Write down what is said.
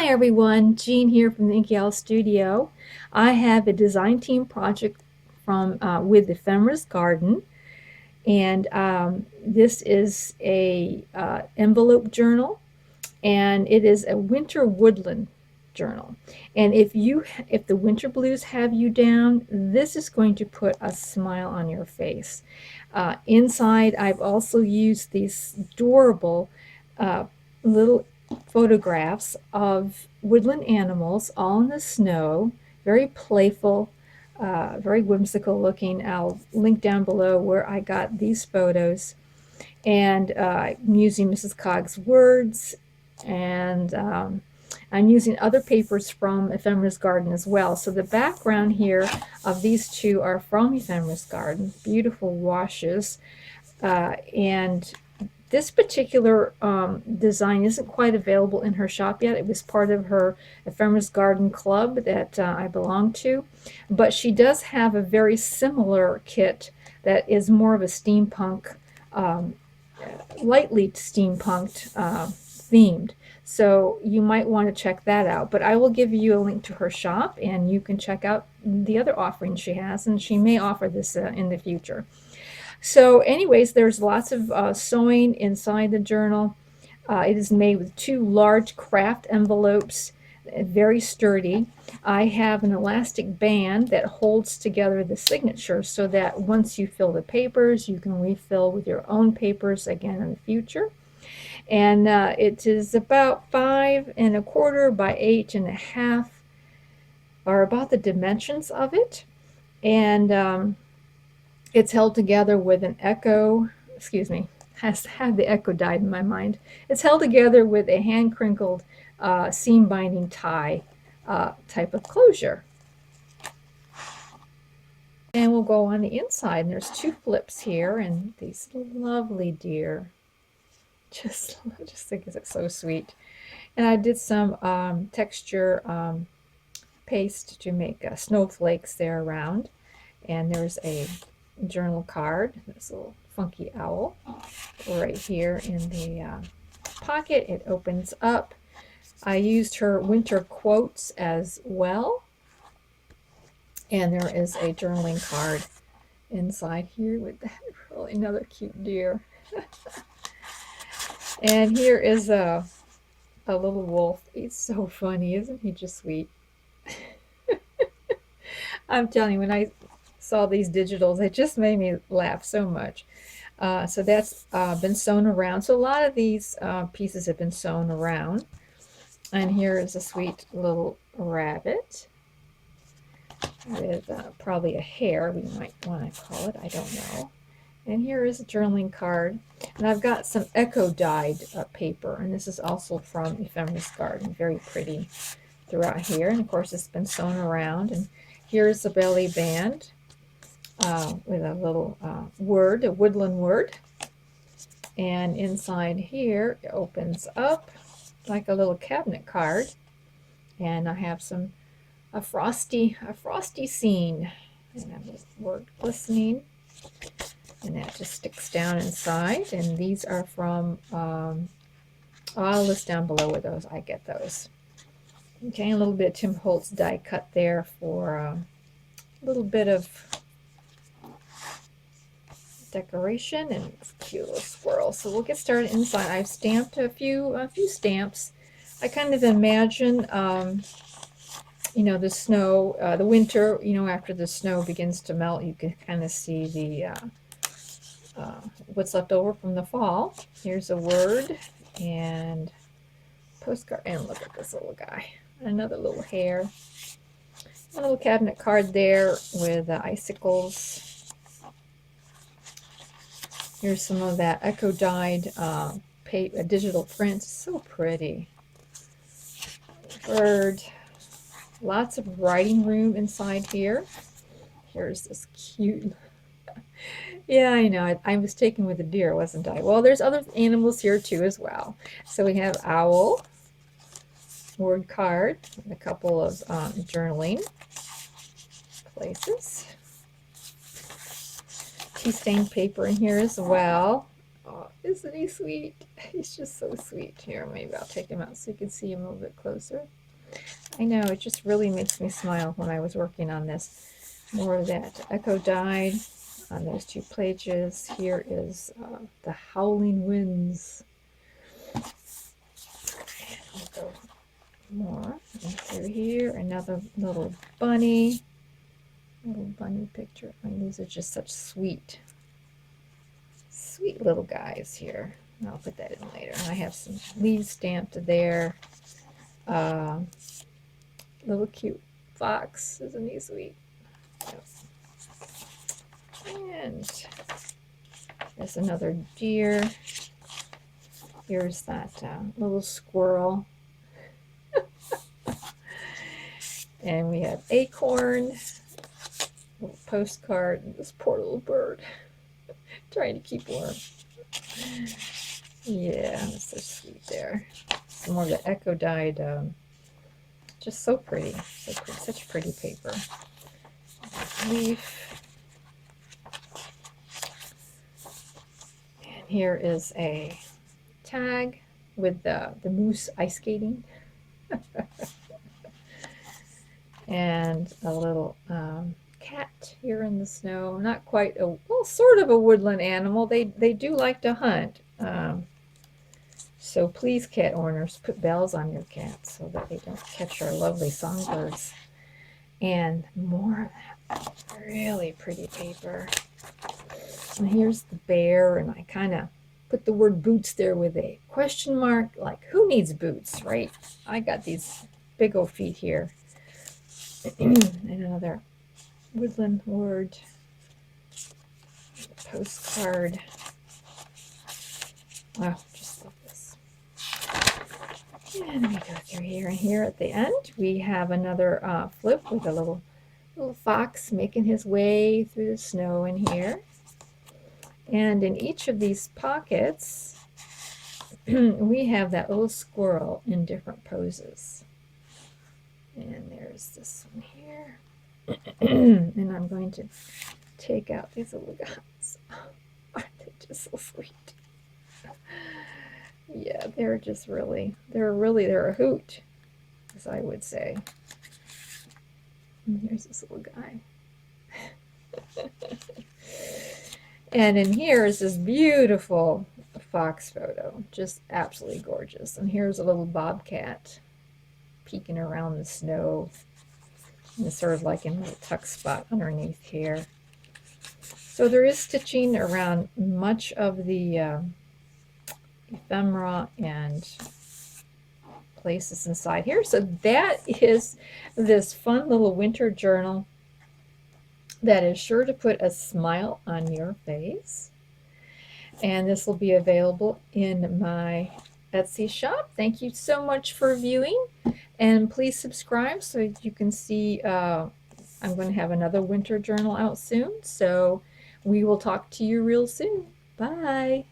Hi everyone, Jean here from the Inky Owl Studio. I have a design team project from with Ephemera's Garden, and this is a envelope journal, and it is a winter woodland journal. And if the winter blues have you down, this is going to put a smile on your face. Inside, I've also used these adorable little photographs of woodland animals all in the snow, very playful, very whimsical looking. I'll link down below where I got these photos. And I'm using Mrs. Cogg's words, and I'm using other papers from Ephemera's Garden as well. So the background here of these two are from Ephemera's Garden, beautiful washes. And this particular design isn't quite available in her shop yet. It was part of her Ephemera's Garden Club that I belong to. But she does have a very similar kit that is more of a steampunk, lightly steampunked themed. So you might want to check that out. But I will give you a link to her shop, and you can check out the other offerings she has, and she may offer this in the future. So anyways, there's lots of sewing inside the journal. It is made with two large craft envelopes, very sturdy. I have an elastic band that holds together the signature so that once you fill the papers, you can refill with your own papers again in the future. And it is about 5¼ by 8½, are about the dimensions of it. And it's held together with an echo, has had the echo died in my mind. It's held together with a hand crinkled seam binding tie type of closure. And we'll go on the inside, and there's two flips here, and these lovely deer. Just think it's so sweet. And I did some texture paste to make snowflakes there around. And there's a journal card, this little funky owl right here in the pocket. It opens up. I used her winter quotes as well. And there is a journaling card inside here with that really another cute deer. And here is a little wolf. He's so funny, isn't he just sweet? I'm telling you, when I saw these digitals, it just made me laugh so much. So that's been sewn around. So a lot of these pieces have been sewn around. And here is a sweet little rabbit with probably a hare, we might want to call it. I don't know. And here is a journaling card. And I've got some echo dyed paper, and this is also from Ephemera's Garden. Very pretty throughout here. And of course, it's been sewn around. And here's a belly band with a little word, a woodland word. And inside here, it opens up like a little cabinet card. And I have a frosty scene. And I have this word glistening. And that just sticks down inside. And these are from, I'll list down below where those, I get those. Okay, a little bit of Tim Holtz die cut there for a little bit of decoration, and it's a cute little squirrel. So we'll get started inside. I've stamped a few stamps. I kind of imagine, the snow, the winter, after the snow begins to melt, you can kind of see the what's left over from the fall. Here's a word and postcard, and look at this little guy, another little hare. A little cabinet card there with icicles. Here's some of that echo dyed digital print. So pretty. Bird. Lots of writing room inside here. Here's this cute. Yeah, I know. I was taken with a deer, wasn't I? Well, there's other animals here too as well. So we have owl, word card, and a couple of journaling places. Tea stained paper in here as well. Oh, isn't he sweet? He's just so sweet. Here, maybe I'll take him out so you can see him a little bit closer. I know, it just really makes me smile when I was working on this. More of that echo dyed on those two pages. Here is the howling winds. And we'll go more through here. Another little bunny picture. I mean, these are just such sweet little guys here. I'll put that in later. And I have some leaves stamped there. Little cute fox. Isn't he sweet? Yep. And there's another deer. Here's that little squirrel. And we have acorn, little postcard, and this poor little bird trying to keep warm. Yeah, that's so sweet there. Some more of the echo dyed, just so pretty, such pretty paper. Leaf. And here is a tag with the moose ice skating. And a little cat here in the snow. Not quite a, well, sort of a woodland animal. They do like to hunt. So please, cat owners, put bells on your cats so that they don't catch our lovely songbirds. And more of that really pretty paper. And here's the bear, and I kind of put the word boots there with a question mark. Like, who needs boots, right? I got these big old feet here. And another woodland word, postcard. Wow, just love this. And we go through here, and here at the end we have another flip with a little fox making his way through the snow in here. And in each of these pockets we have that little squirrel in different poses. And there's this one here. And I'm going to take out these little guys. Aren't they just so sweet? Yeah, they're a hoot, as I would say. And here's this little guy. And in here is this beautiful fox photo, just absolutely gorgeous. And here's a little bobcat peeking around the snow, and it's sort of like in a little tuck spot underneath here. So there is stitching around much of the ephemera and places inside here. So that is this fun little winter journal that is sure to put a smile on your face. And this will be available in my Etsy shop. Thank you so much for viewing, and please subscribe so you can see I'm going to have another winter journal out soon. So we will talk to you real soon. Bye.